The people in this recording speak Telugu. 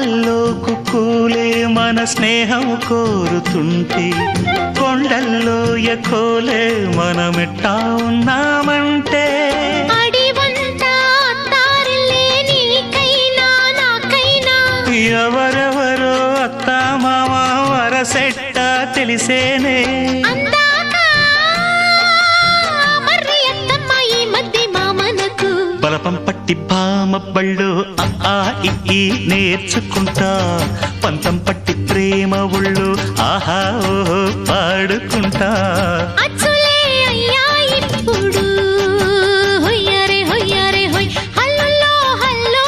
కొమ్మల్లో కుక్కూలే మన స్నేహం కోరుతుంటే కొండల్లో ఎకోలే మనమెట్టా ఉన్నామంటే ఎవరెవరో అత్తా మామ వరసెట్ట తెలిసేనే బలపం పట్టి భామ బళ్ళు ఆ ఈ నేర్చుకుంటా పంతం పట్టి ప్రేమ ఒళ్ళు ఆహా ఓహో పాడుకుంటా.